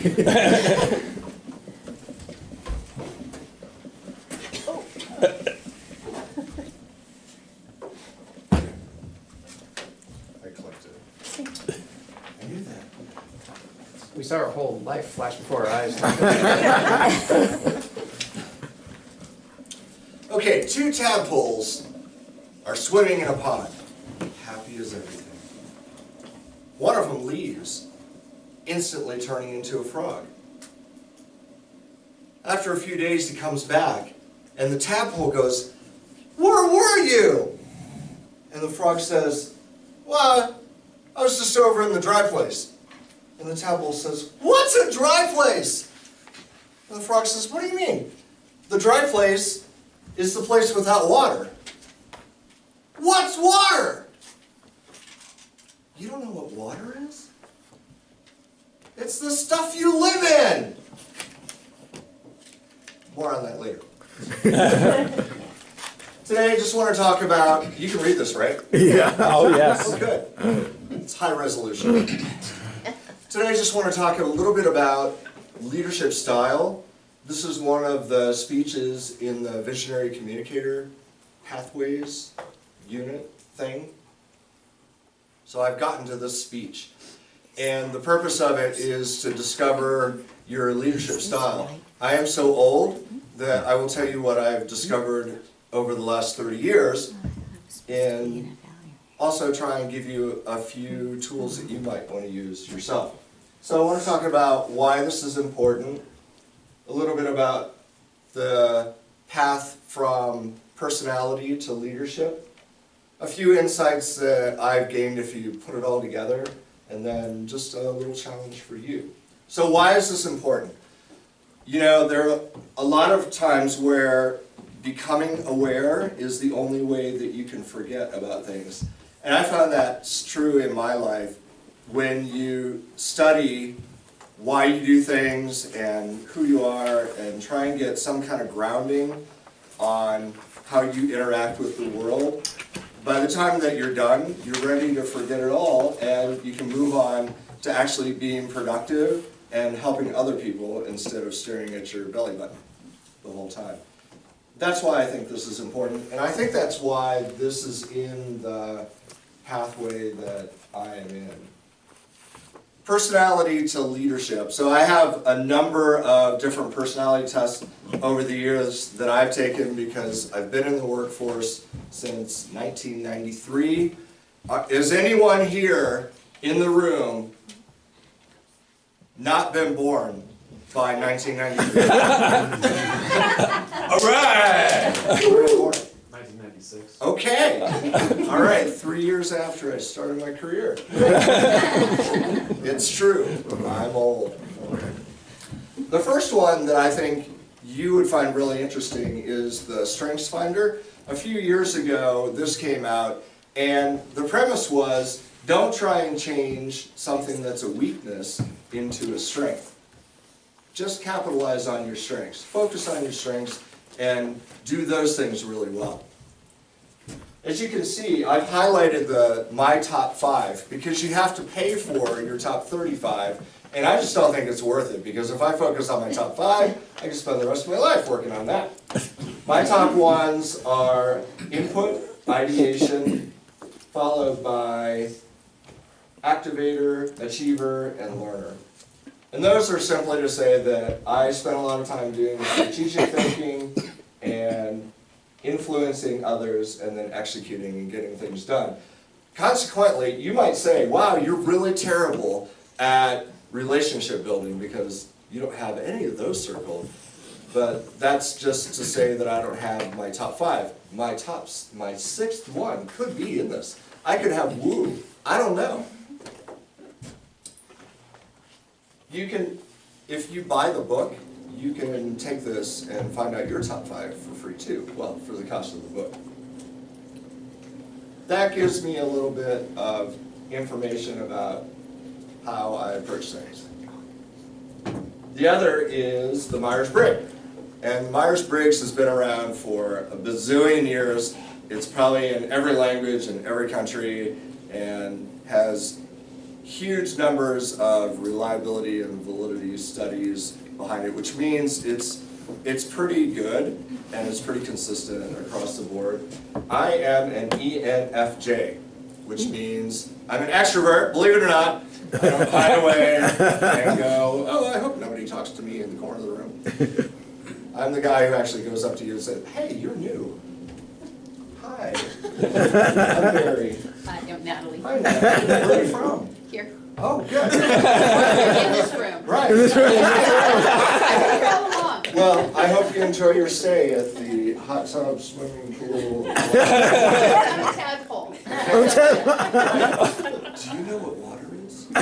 clicked it. I knew that. We saw our whole life flash before our eyes. Okay, two tadpoles are swimming in a pond. Happy as everything. One of them leaves, instantly turning into a frog. After a few days, he comes back, and the tadpole goes, "Where were you?" And the frog says, "Well, I was just over in the dry place." And the tadpole says, "What's a dry place?" And the frog says, "What do you mean? The dry place is the place without water." "What's water?" "You don't know what water is? It's the stuff you live in." More on that later. Today I just want to talk about, you can read this, right? Yeah. Oh, yes. Oh, good. It's high resolution. Today I just want to talk a little bit about leadership style. This is one of the speeches in the Visionary Communicator Pathways unit thing. So I've gotten to this speech. And the purpose of it is to discover your leadership style. I am so old that I will tell you what I've discovered over the last 30 years and also try and give you a few tools that you might want to use yourself. So I want to talk about why this is important, a little bit about the path from personality to leadership, a few insights that I've gained if you put it all together, and then just a little challenge for you. So why is this important? You know, there are a lot of times where becoming aware is the only way that you can forget about things. And I found that's true in my life. When you study why you do things and who you are and try and get some kind of grounding on how you interact with the world, by the time that you're done, you're ready to forget it all and you can move on to actually being productive and helping other people instead of staring at your belly button the whole time. That's why I think this is important, and I think that's why this is in the pathway that I am in. Personality to leadership. So I have a number of different personality tests over the years that I've taken because I've been in the workforce since 1993. Is anyone here in the room not been born by 1993? All right! 1996. Okay. All right, 3 years after I started my career. It's true. I'm old. The first one that I think you would find really interesting is the Strengths Finder. A few years ago, this came out, and the premise was, don't try and change something that's a weakness into a strength. Just capitalize on your strengths. Focus on your strengths and do those things really well. As you can see, I've highlighted my top 5 because you have to pay for your top 35, and I just don't think it's worth it because if I focus on my top 5, I can spend the rest of my life working on that. My top ones are input, ideation, followed by activator, achiever, and learner. And those are simply to say that I spend a lot of time doing strategic thinking and influencing others and then executing and getting things done. Consequently, you might say, wow, you're really terrible at relationship building because you don't have any of those circled. But that's just to say that I don't have my top 5. My 6th one could be in this. I could have woo. I don't know. You can, if you buy the book, you can take this and find out your top 5 for free too. Well, for the cost of the book. That gives me a little bit of information about how I approach things. The other is the Myers-Briggs. And Myers-Briggs has been around for a bazillion years. It's probably in every language in every country and has huge numbers of reliability and validity studies behind it, which means it's pretty good and it's pretty consistent across the board. I am an ENFJ, which means I'm an extrovert, believe it or not. I don't hide away and go, oh, I hope nobody talks to me in the corner of the room. I'm the guy who actually goes up to you and says, hey, you're new. Hi, I'm Barry. Hi, I'm Natalie. Hi, Natalie. Where are you from? Here. Oh, good. In this room. Right. All along. Well, I hope you enjoy your stay at the hot tub swimming pool. I'm a tadpole. Do you know what water is? No,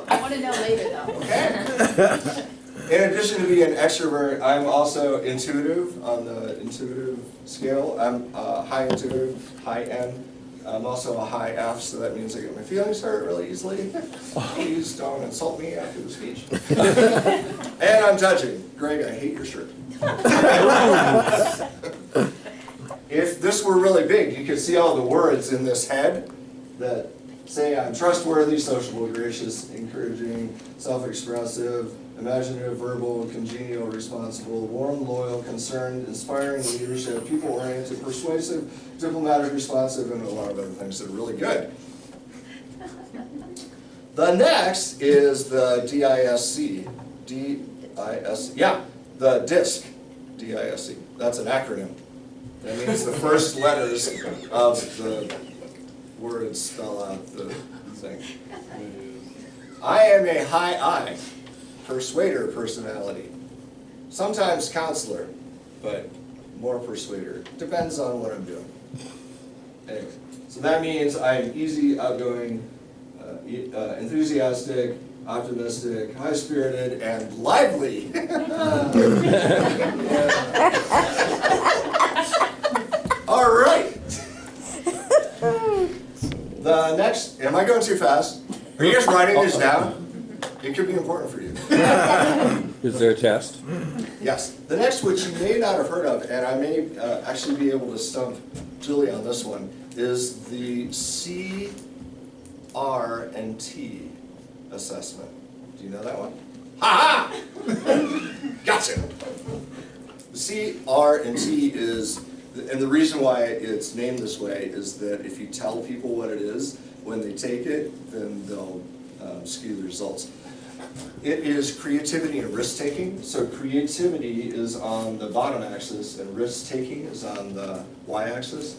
I want to know later though. Okay. In addition to being an extrovert, I'm also intuitive on the intuitive scale. I'm high intuitive, high N. I'm also a high F, so that means I get my feelings hurt really easily. Please don't insult me after the speech. And I'm judging. Greg, I hate your shirt. If this were really big, you could see all the words in this head that say I'm trustworthy, sociable, gracious, encouraging, self-expressive, imaginative, verbal, congenial, responsible, warm, loyal, concerned, inspiring leadership, people-oriented, persuasive, diplomatic, responsive, and a lot of other things that are really good. The next is the DISC. The DISC. DISC. That's an acronym. That means the first letters of the words spell out the thing. I am a high I. Persuader personality. Sometimes counselor, but more persuader. Depends on what I'm doing. Anyway, so that means I'm easy, outgoing, enthusiastic, optimistic, high-spirited, and lively. All right. The next, am I going too fast? Are you guys writing this down? It could be important for you. Is there a test? Yes. The next, which you may not have heard of, and I may actually be able to stump Julie on this one, is the C, R, and T assessment. Do you know that one? Ha ha! Gotcha! The C, R, and T is, and the reason why it's named this way is that if you tell people what it is, when they take it, then they'll skew the results. It is creativity and risk-taking. So creativity is on the bottom axis and risk-taking is on the y-axis.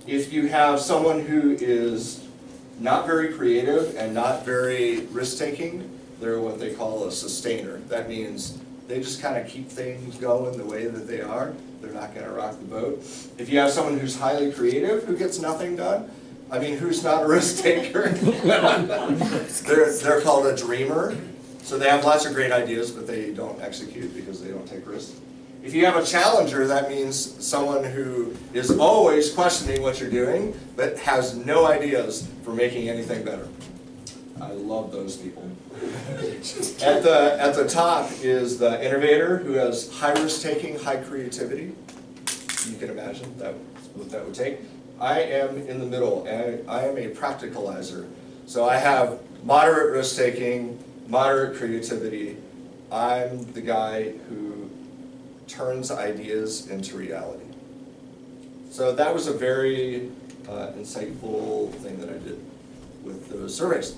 If you have someone who is not very creative and not very risk-taking, they're what they call a sustainer. That means they just kind of keep things going the way that they are. They're not going to rock the boat. If you have someone who's highly creative who gets nothing done, I mean, who's not a risk taker? They're called a dreamer. So they have lots of great ideas, but they don't execute because they don't take risks. If you have a challenger, that means someone who is always questioning what you're doing, but has no ideas for making anything better. I love those people. At the top is the innovator who has high risk taking, high creativity. You can imagine what that would take. I am in the middle, and I am a practicalizer. So I have moderate risk-taking, moderate creativity. I'm the guy who turns ideas into reality. So that was a very insightful thing that I did with those surveys.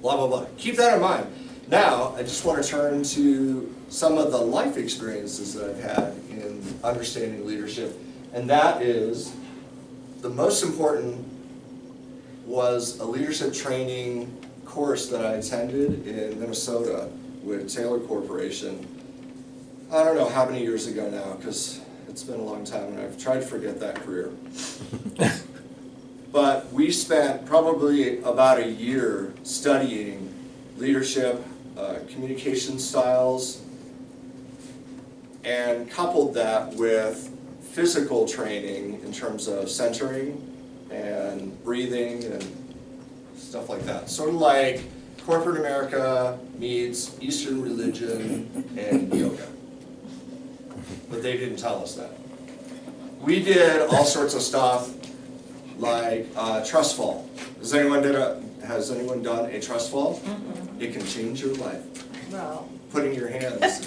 Blah, blah, blah. Keep that in mind. Now, I just want to turn to some of the life experiences that I've had in understanding leadership, and that is the most important was a leadership training course that I attended in Minnesota with Taylor Corporation. I don't know how many years ago now, because it's been a long time and I've tried to forget that career. But we spent probably about a year studying leadership, communication styles, and coupled that with physical training in terms of centering and breathing and stuff like that. Sort of like corporate America meets Eastern religion and yoga. But they didn't tell us that. We did all sorts of stuff, like trust fall. Has anyone done a trust fall? It can change your life. Well, Putting your hands,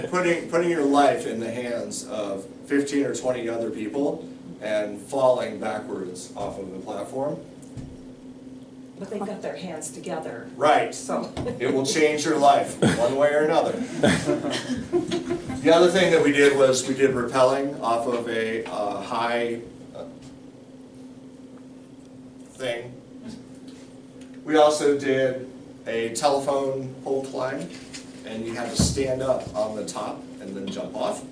putting your life in the hands of 15 or 20 other people and falling backwards off of the platform. but they've got their hands together, Right. so. It will change your life one way or another. The other thing that we did was we did rappelling off of a high thing. We also did a telephone pole climb, and you had to stand up on the top and then jump off.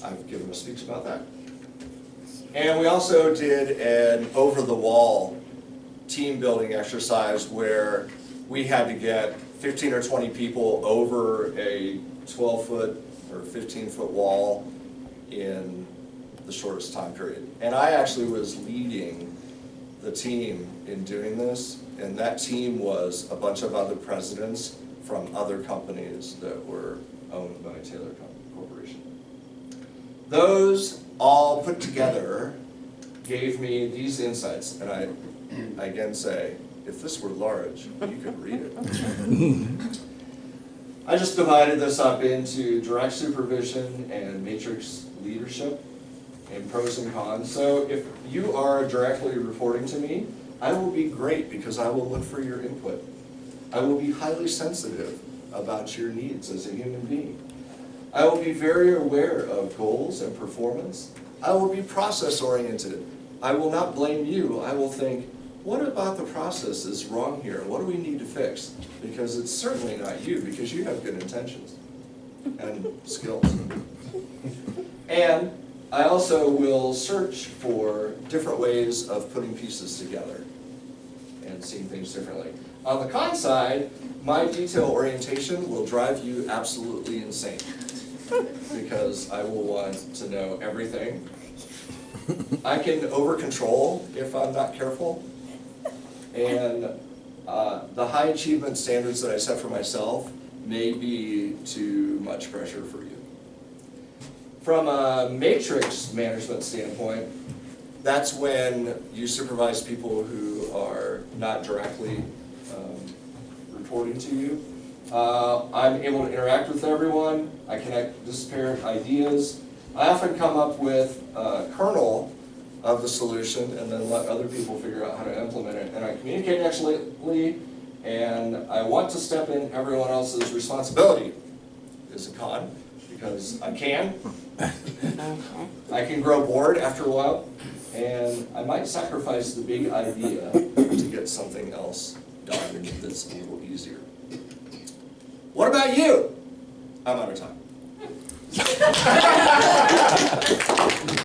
I've given a speech about that. And we also did an over-the-wall team building exercise where we had to get 15 or 20 people over a 12-foot or 15-foot wall in the shortest time period. And I actually was leading the team in doing this, and that team was a bunch of other presidents from other companies that were owned by Taylor Corporation. Those all put together gave me these insights, and I again say, if this were large, you could read it. I just divided this up into direct supervision and matrix leadership and pros and cons. So if you are directly reporting to me, I will be great because I will look for your input. I will be highly sensitive about your needs as a human being. I will be very aware of goals and performance. I will be process oriented. I will not blame you. I will think, what about the process is wrong here? What do we need to fix? Because it's certainly not you, because you have good intentions and skills. And I also will search for different ways of putting pieces together and seeing things differently. On the con side, my detail orientation will drive you absolutely insane because I will want to know everything. I can over-control if I'm not careful. And the high achievement standards that I set for myself may be too much pressure for you. From a matrix management standpoint, that's when you supervise people who are not directly reporting to you. I'm able to interact with everyone. I connect disparate ideas. I often come up with a kernel of the solution and then let other people figure out how to implement it. And I communicate excellently, and I want to step in everyone else's responsibility is a con, because I can. I can grow bored after a while, and I might sacrifice the big idea to get something else done that's a little easier. What about you? I'm out of time.